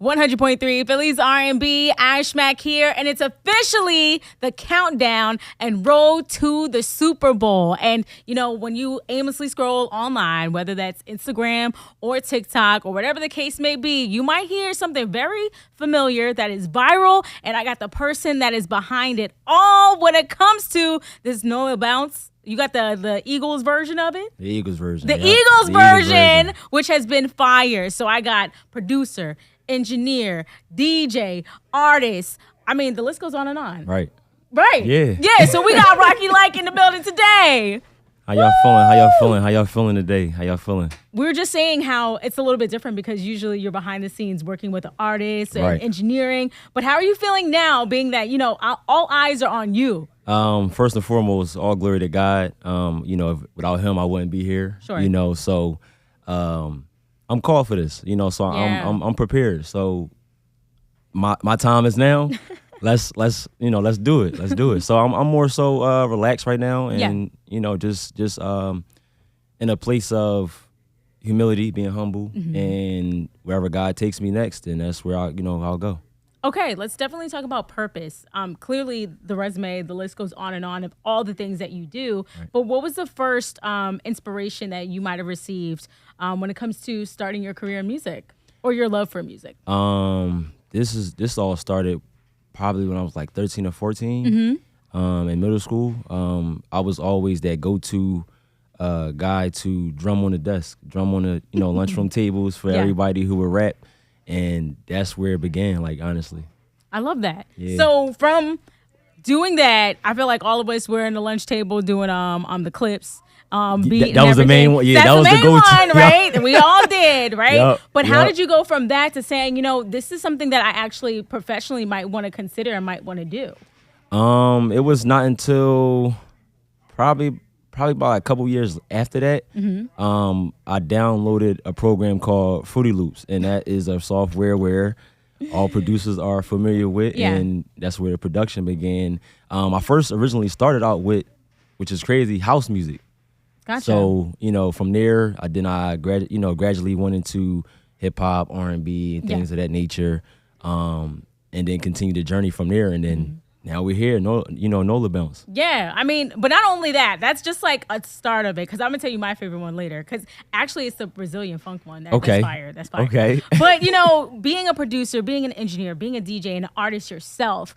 100.3 Phillies R&B, Ashmack here, and it's officially the countdown and road to the Super Bowl. And, you know, when you aimlessly scroll online, whether that's Instagram or TikTok or whatever the case may be, you might hear something very familiar that is viral, and I got the person that is behind it all when it comes to this NOLA Bounce. You got the Eagles version of it? The Eagles version. The Eagles version, which has been fire. So I got producer, engineer, DJ, artist. I mean, the list goes on and on. Right. Yeah. Yeah, so we got RockyyLikee in the building today. How y'all feeling? How y'all feeling? How y'all feeling today? How y'all feeling? We were just saying how it's a little bit different because usually you're behind the scenes working with the artists and engineering. But how are you feeling now, being that, you know, all eyes are on you? First and foremost, all glory to God. You know, without him, I wouldn't be here. Sure. You know, so I'm called for this. You know, so I'm prepared. So my time is now. let's do it. Let's do it. So I'm more so relaxed right now, and you know, just in a place of humility, being humble, and wherever God takes me next, and that's where I'll go. Okay, let's definitely talk about purpose. Clearly, the resume, the list goes on and on of all the things that you do. Right. But what was the first inspiration that you might have received when it comes to starting your career in music or your love for music? This all started probably when I was like 13 or 14 in middle school. I was always that go-to guy to drum on the desk, drum on the lunchroom tables for everybody who would rap. And that's where it began, like, honestly. I love that. Yeah. So from doing that, I feel like all of us were in the lunch table doing the clips. Beat that was the main one. Yeah, that's that was the go-to one, right? And we all did, right? Yep, but how did you go from that to saying, you know, this is something that I actually professionally might want to consider and might want to do? It was not until probably about a couple years after that, I downloaded a program called Fruity Loops, and that is a software where all producers are familiar with, and that's where the production began. I first originally started out with, which is crazy, house music. Gotcha. So, from there, I gradually went into hip hop, R&B, and things of that nature, and then continued the journey from there, and then. Now we're here, NOLA Bounce. Yeah, I mean, but not only that, that's just like a start of it. Because I'm going to tell you my favorite one later. Because actually, it's the Brazilian funk one. That's fire. That's fire. Okay. But, being a producer, being an engineer, being a DJ, and an artist yourself,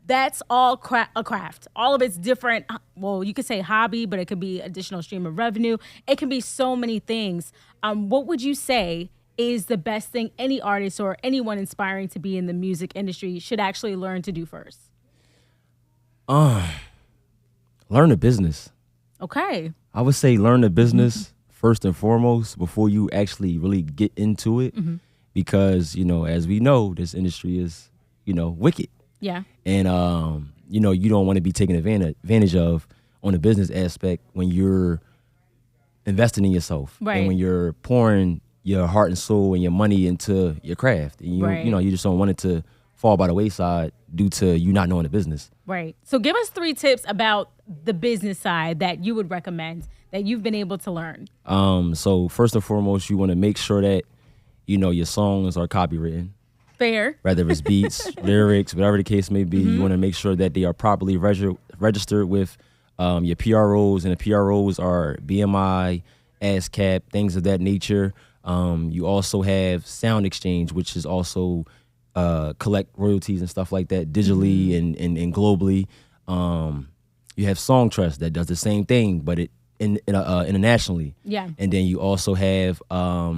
that's all a craft. All of it's different. Well, you could say hobby, but it could be additional stream of revenue. It can be so many things. What would you say is the best thing any artist or anyone inspiring to be in the music industry should actually learn to do first? Learn the business. Okay. I would say learn the business first and foremost before you actually really get into it, because as we know, this industry is wicked. Yeah. And you don't want to be taken advantage of on the business aspect when you're investing in yourself, right, and when you're pouring your heart and soul and your money into your craft, and you just don't want it to fall by the wayside due to you not knowing the business. Right. So give us 3 tips about the business side that you would recommend that you've been able to learn. So first and foremost, you want to make sure that your songs are copywritten. Fair. Whether it's beats, lyrics, whatever the case may be, you want to make sure that they are properly registered with your PROs, and the PROs are BMI, ASCAP, things of that nature. You also have Sound Exchange, which is also collect royalties and stuff like that digitally and globally. You have Song Trust that does the same thing, but internationally. Yeah. And then you also have I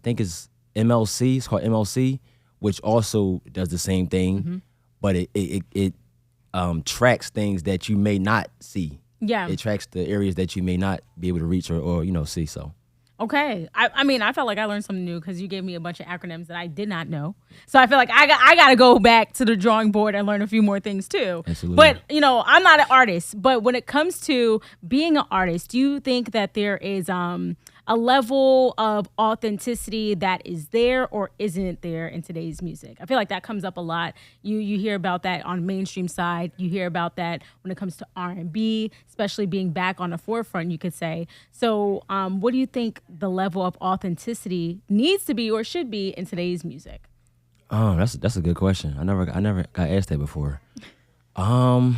think it's MLC. It's called MLC, which also does the same thing, but it tracks things that you may not see. Yeah. It tracks the areas that you may not be able to reach or see. So. Okay. I mean, I felt like I learned something new because you gave me a bunch of acronyms that I did not know. So I feel like I got to go back to the drawing board and learn a few more things too. Absolutely. But, I'm not an artist. But when it comes to being an artist, do you think that there is a a level of authenticity that is there or isn't there in today's music? I feel like that comes up a lot. You hear about that on mainstream side. You hear about that when it comes to R&B, especially being back on the forefront, you could say. So what do you think the level of authenticity needs to be or should be in today's music? Oh, that's a good question. I never got asked that before. I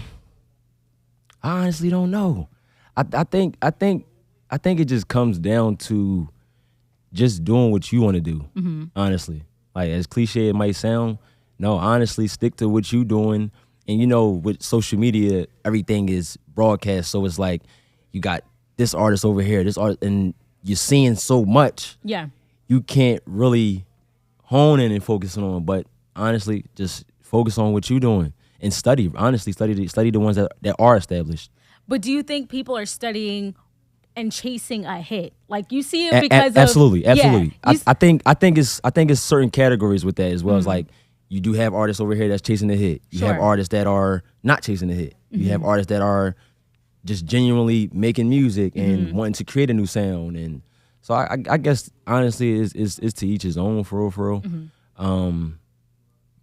honestly don't know. I think it just comes down to just doing what you want to do. Honestly, like as cliche it might sound, no, honestly, stick to what you doing. And with social media, everything is broadcast, so it's like you got this artist over here, this artist, and you're seeing so much. Yeah, you can't really hone in and focus on. But honestly, just focus on what you're doing and study. Honestly, study the ones that are established. But do you think people are studying and chasing a hit? Like you see it because of absolutely. Yeah, I think it's certain categories with that as well. It's like you do have artists over here that's chasing the hit. You have artists that are not chasing the hit. You have artists that are just genuinely making music and wanting to create a new sound. And so I guess honestly is to each his own, for real.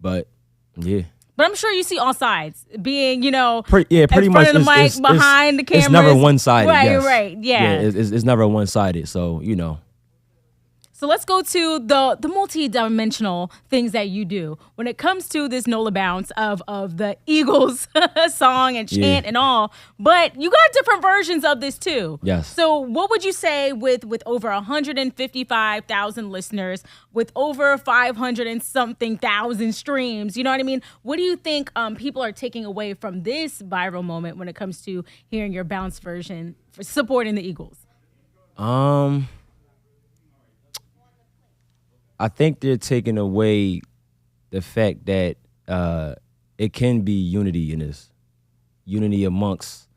But yeah. But I'm sure you see all sides, being, pretty in front much of the mic, behind the camera. It's never one-sided. Right, yeah. It's never one-sided, so, So let's go to the multi-dimensional things that you do when it comes to this NOLA Bounce of the Eagles song and chant and all. But you got different versions of this too. Yes. So what would you say with over 155,000 listeners, with over 500 and something thousand streams? You know what I mean? What do you think people are taking away from this viral moment when it comes to hearing your Bounce version for supporting the Eagles? I think they're taking away the fact that it can be unity in this. Unity amongst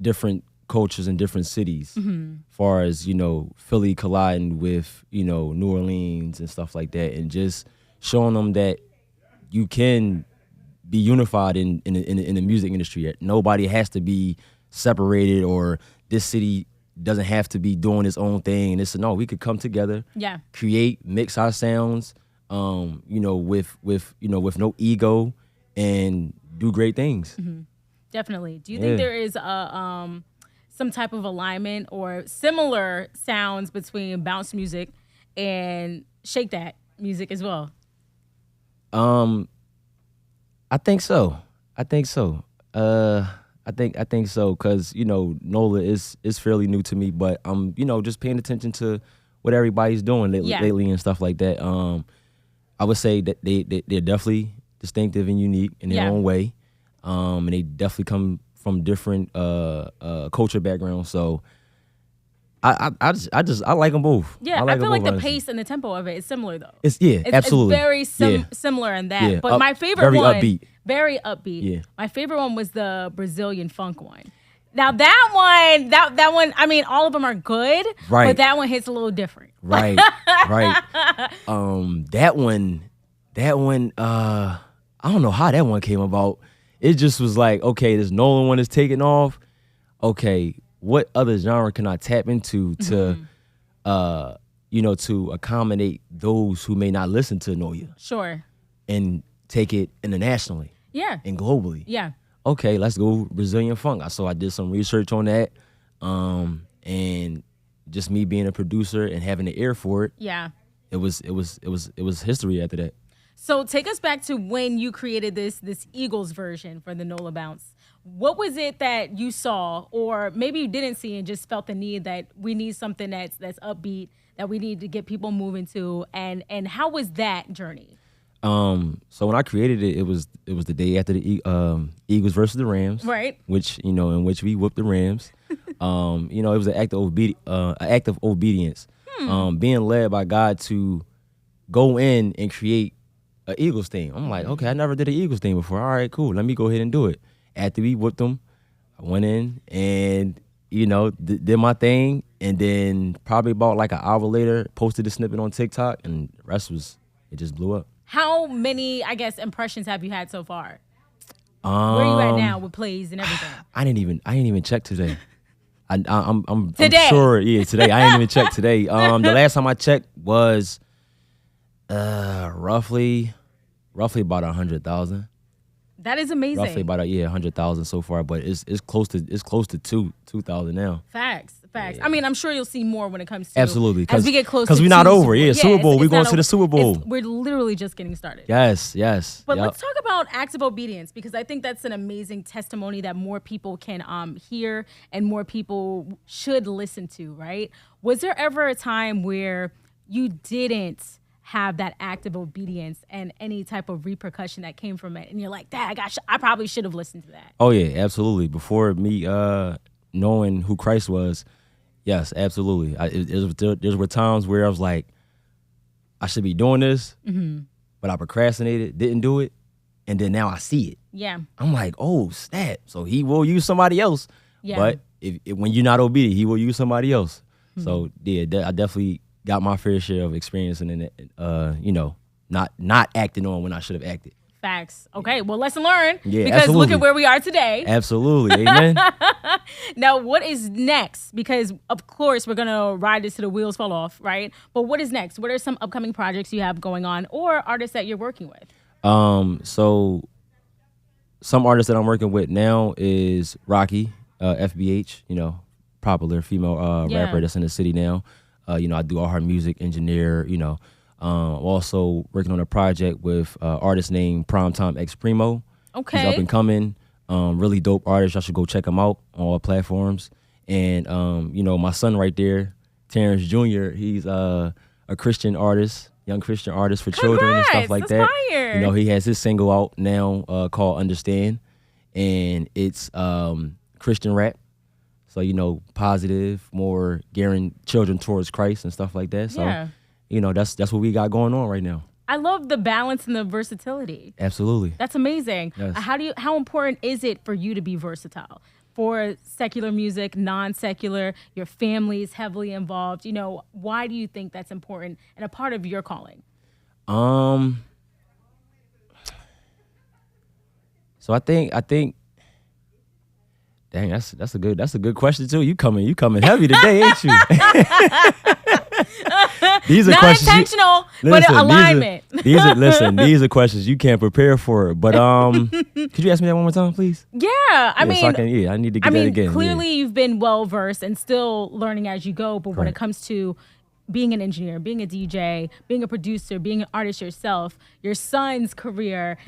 different cultures in different cities. Far as, Philly colliding with, New Orleans and stuff like that. And just showing them that you can be unified in the music industry. Nobody has to be separated, or this city doesn't have to be doing its own thing. And no, we could come together, create, mix our sounds, with no ego, and do great things. Definitely. Do you think there is some type of alignment or similar sounds between bounce music and shake that music as well? I think so. I think so, because NOLA is fairly new to me, but I'm just paying attention to what everybody's doing lately and stuff like that. I would say that they're definitely distinctive and unique in their own way, and they definitely come from different culture backgrounds. So I like them both. Yeah, I feel like the pace and the tempo of it is similar though. It's absolutely. It's very similar in that. Yeah. But my favorite very upbeat. Yeah. My favorite one was the Brazilian funk one. Now that one, I mean, all of them are good, right, but that one hits a little different. Right. That one, I don't know how that one came about. It just was like, okay, this Nolan one is taking off. Okay, what other genre can I tap into to, to accommodate those who may not listen to Noya? Sure. And take it internationally. Yeah. And globally. Yeah. Okay, let's go Brazilian funk. So I did some research on that, and just me being a producer and having the ear for it. Yeah. It was history after that. So take us back to when you created this Eagles version for the NOLA Bounce. What was it that you saw, or maybe you didn't see and just felt the need that we need something that's upbeat, that we need to get people moving to, and how was that journey? So when I created it, it was the day after the Eagles versus the Rams, right? Which in which we whooped the Rams. It was an act of obedience, being led by God to go in and create an Eagles theme. I'm like, okay, I never did an Eagles theme before. All right, cool. Let me go ahead and do it. After we whooped them, I went in and did my thing, and then probably about like an hour later, posted a snippet on TikTok, and the rest it just blew up. How many, I guess, impressions have you had so far? Where are you at now with plays and everything? I didn't even check today. I'm Today. sure. Yeah, today. I ain't even checked today. The last time I checked was roughly about 100,000. That is amazing. Roughly about 100,000 so far, but it's close to 2,000 now. Facts. Yeah. I mean, I'm sure you'll see more when it comes to Absolutely, as we get closer. Because we're not over. Yeah, Super Bowl. We're going to the Super Bowl. We're literally just getting started. Yes. But let's talk about acts of obedience, because I think that's an amazing testimony that more people can hear and more people should listen to, right? Was there ever a time where you didn't have that act of obedience and any type of repercussion that came from it, and you're like, "Dang, I probably should have listened to that"? Oh yeah, absolutely. Before me knowing who Christ was, yes, absolutely. There were times where I was like, I should be doing this, but I procrastinated, didn't do it, and then now I see it. Yeah. I'm like, oh snap! So he will use somebody else. Yeah. But when you're not obedient, he will use somebody else. So yeah, I definitely got my fair share of experiencing in it, not acting on when I should have acted. Facts. Okay, well, lesson learned. Yeah, because absolutely. look at where we are today. Absolutely, amen. Now, what is next? Because, of course, we're going to ride this till the wheels fall off, right? But what is next? What are some upcoming projects you have going on or artists that you're working with? So some artists that I'm working with now is Rocky, FBH, popular female rapper that's in the city now. I do all her music, engineer, also working on a project with artist named Primetime X Primo. Okay. He's up and coming, really dope artist. Y'all should go check him out on all platforms. And, my son right there, Terrence Jr., he's a Christian artist, young Christian artist for children and stuff like that. Fire. He has his single out now called Understand, and it's Christian rap. So, positive, more gearing children towards Christ and stuff like that. So, that's what we got going on right now. I love the balance and the versatility. Absolutely. That's amazing. Yes. How important is it for you to be versatile? For secular music, non-secular, your family is heavily involved. Why do you think that's important and a part of your calling? So I think dang, that's a good question too. You coming heavy today, ain't you? These are not questions intentional, but alignment. These are questions you can't prepare for. But could you ask me that one more time, please? Yeah, I need to get that again. Clearly you've been well versed and still learning as you go. But when it comes to being an engineer, being a DJ, being a producer, being an artist yourself, your son's career,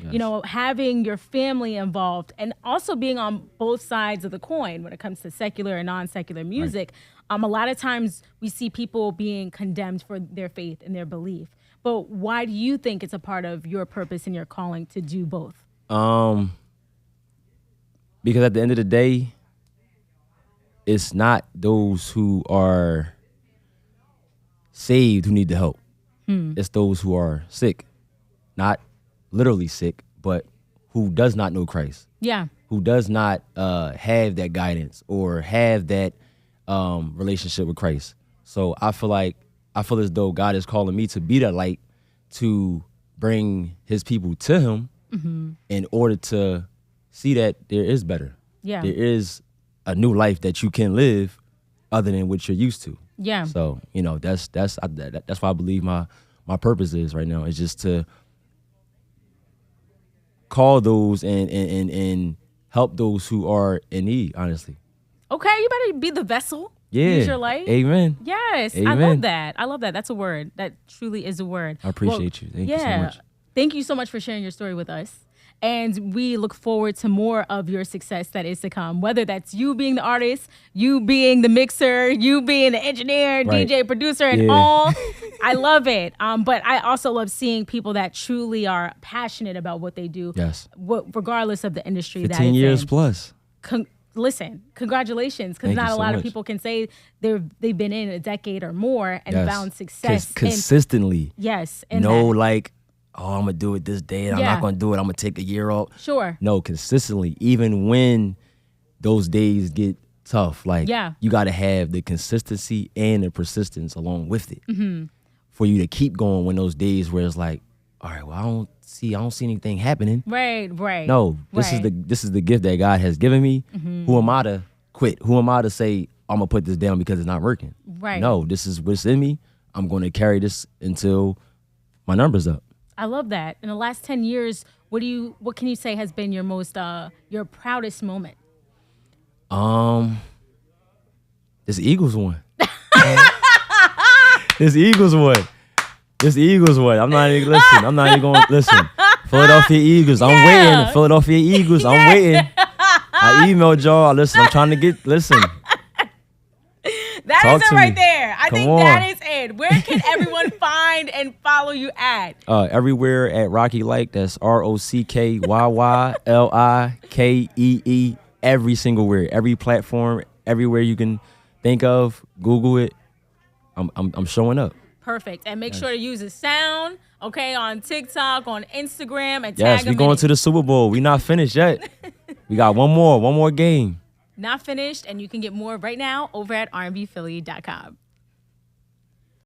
having your family involved, and also being on both sides of the coin when it comes to secular and non-secular music. Right. A lot of times we see people being condemned for their faith and their belief. But why do you think it's a part of your purpose and your calling to do both? Because at the end of the day, it's not those who are saved who need the help. It's those who are sick, not literally sick, but who does not know Christ. Yeah. Who does not have that guidance or have that relationship with Christ. So I feel as though God is calling me to be that light to bring his people to him in order to see that there is better. Yeah. There is a new life that you can live other than what you're used to. Yeah. So, that's why I believe my purpose is right now, is just to call those and help those who are in need, honestly. Okay, you better be the vessel. Yeah. Use your light. Amen. Yes. Amen. I love that. That's a word. That truly is a word. I appreciate you. Thank you so much. Thank you so much for sharing your story with us. And we look forward to more of your success that is to come, whether that's you being the artist, you being the mixer, you being the engineer, right. DJ, producer, and all. I love it. But I also love seeing people that truly are passionate about what they do, yes, regardless of the industry. 15 years plus. Listen, congratulations, because not a lot of people can say they've been in a decade or more and found success consistently. Yes. I'm going to do it this day and I'm not going to do it. I'm going to take a year off. Sure. No, consistently, even when those days get tough, you got to have the consistency and the persistence along with it for you to keep going when those days where it's like, all right, well, I don't see anything happening. Right. No, this is the gift that God has given me. Who am I to quit? Who am I to say, I'm gonna put this down because it's not working. Right. No, this is what's in me. I'm going to carry this until my number's up. I love that. In the last 10 years, what can you say has been your most your proudest moment? This Eagles one. This Eagles one. I'm not even going to listen. Philadelphia Eagles. I'm waiting. Philadelphia Eagles. I'm waiting. I emailed y'all. Listen, I'm trying to listen. That Talk is it to right me. there. I Come think on. that is it. Where can everyone find and follow you at? Everywhere at RockyyLikee. That's RockyyLikee. Every single where, every platform, everywhere you can think of. Google it. I'm showing up. Perfect. And make sure to use the sound, okay, on TikTok, on Instagram, and Yes, tag we them going in to it. the Super Bowl. We not finished yet. We got one more game. Not finished, and you can get more right now over at rnbphilly.com.